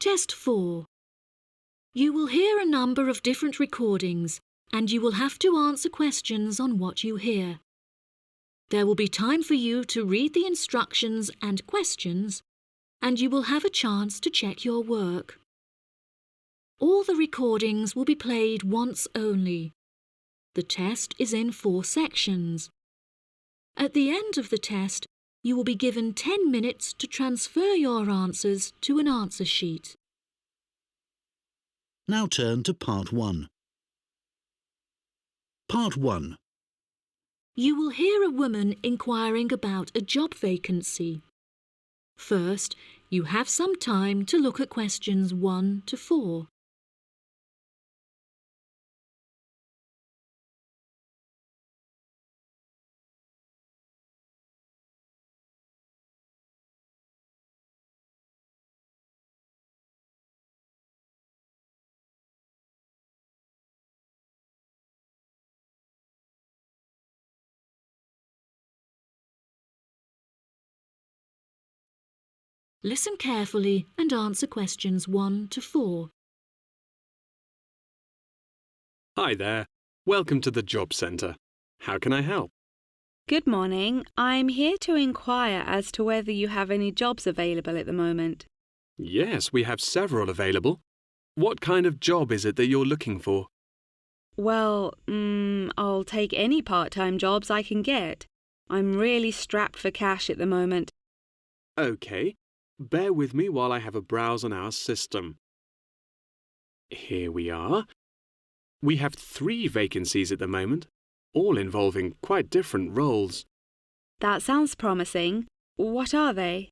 Test 4. You will hear a number of different recordings and you will have to answer questions on what you hear. There will be time for you to read the instructions and questions, and you will have a chance to check your work. All the recordings will be played once only. The test is in 4 sections. At the end of the test, you will be given 10 minutes to transfer your answers to an answer sheet. Now turn to Part 1. Part 1. You will hear a woman inquiring about a job vacancy. First, you have some time to look at questions 1 to 4. Listen carefully and answer questions 1 to 4. Hi there. Welcome to the Job Centre. How can I help? Good morning. I'm here to inquire as to whether you have any jobs available at the moment. Yes, we have several available. What kind of job is it that you're looking for? Well, I'll take any part-time jobs I can get. I'm really strapped for cash at the moment. OK. Bear with me while I have a browse on our system. Here we are. We have 3 vacancies at the moment, all involving quite different roles. That sounds promising. What are they?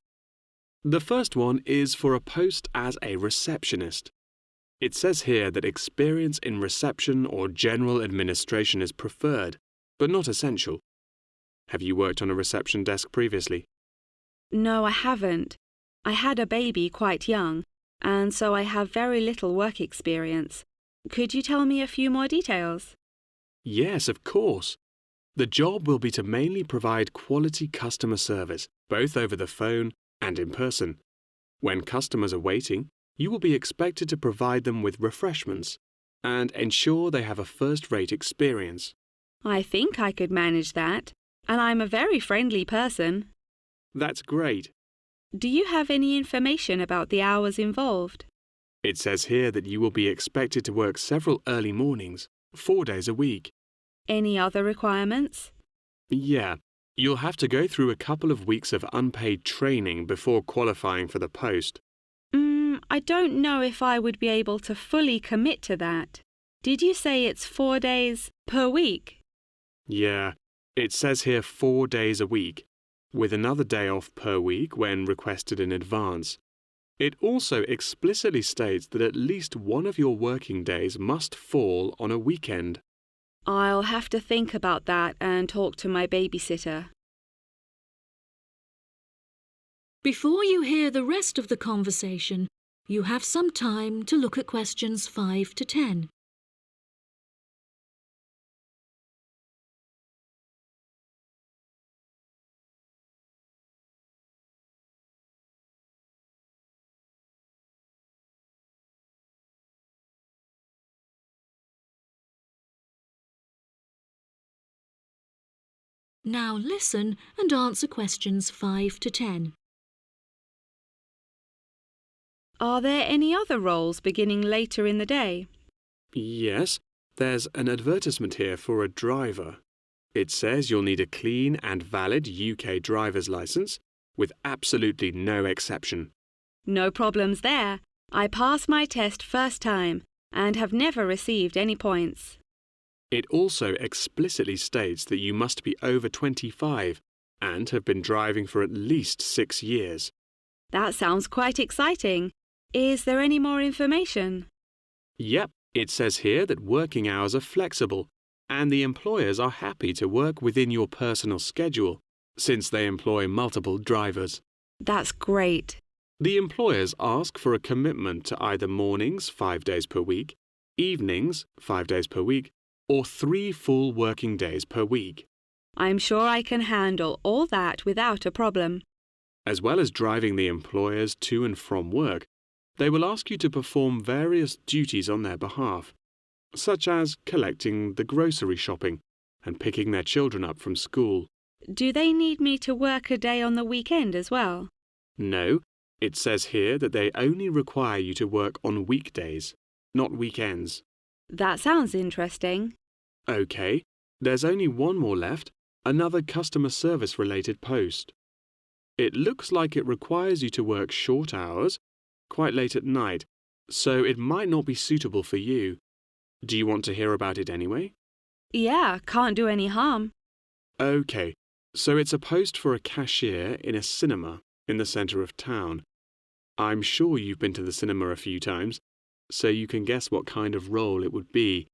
The first one is for a post as a receptionist. It says here that experience in reception or general administration is preferred, but not essential. Have you worked on a reception desk previously? No, I haven't. I had a baby quite young, and so I have very little work experience. Could you tell me a few more details? Yes, of course. The job will be to mainly provide quality customer service, both over the phone and in person. When customers are waiting, you will be expected to provide them with refreshments and ensure they have a first-rate experience. I think I could manage that, and I'm a very friendly person. That's great. Do you have any information about the hours involved? It says here that you will be expected to work several early mornings, 4 days a week. Any other requirements? Yeah, you'll have to go through a couple of weeks of unpaid training before qualifying for the post. I don't know if I would be able to fully commit to that. Did you say it's 4 days per week? Yeah, it says here 4 days a week, with another day off per week when requested in advance. It also explicitly states that at least one of your working days must fall on a weekend. I'll have to think about that and talk to my babysitter. Before you hear the rest of the conversation, you have some time to look at questions 5 to 10. Now listen and answer questions 5 to 10. Are there any other roles beginning later in the day? Yes, there's an advertisement here for a driver. It says you'll need a clean and valid UK driver's licence, with absolutely no exception. No problems there. I passed my test first time and have never received any points. It also explicitly states that you must be over 25 and have been driving for at least 6 years. That sounds quite exciting. Is there any more information? Yep, it says here that working hours are flexible and the employers are happy to work within your personal schedule since they employ multiple drivers. That's great. The employers ask for a commitment to either mornings 5 days per week, evenings 5 days per week, or 3 full working days per week. I'm sure I can handle all that without a problem. As well as driving the employers to and from work, They will ask you to perform various duties on their behalf, such as collecting the grocery shopping and picking their children up from school. Do they need me to work a day on the weekend as well? No, it says here that they only require you to work on weekdays, not weekends. That sounds interesting. OK, there's only one more left, another customer service related post. It looks like it requires you to work short hours, quite late at night, so it might not be suitable for you. Do you want to hear about it anyway? Yeah, can't do any harm. OK, so it's a post for a cashier in a cinema in the centre of town. I'm sure you've been to the cinema a few times, so you can guess what kind of role it would be.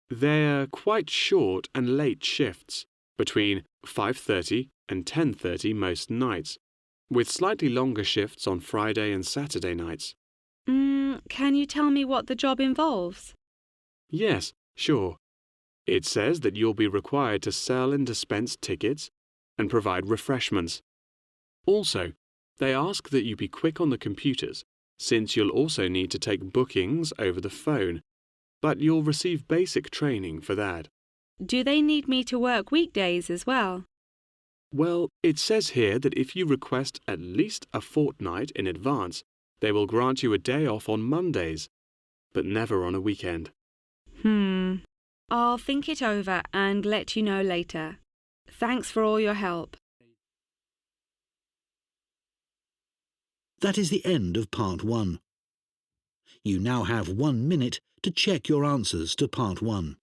They're quite short and late shifts, between 5:30 and 10:30 most nights, with slightly longer shifts on Friday and Saturday nights. Can you tell me what the job involves? Yes, sure. It says that you'll be required to sell and dispense tickets and provide refreshments. Also, they ask that you be quick on the computers, since you'll also need to take bookings over the phone, but you'll receive basic training for that. Do they need me to work weekdays as well? Well, it says here that if you request at least a fortnight in advance, they will grant you a day off on Mondays, but never on a weekend. I'll think it over and let you know later. Thanks for all your help. That is the end of Part 1. You now have 1 minute to check your answers to Part 1.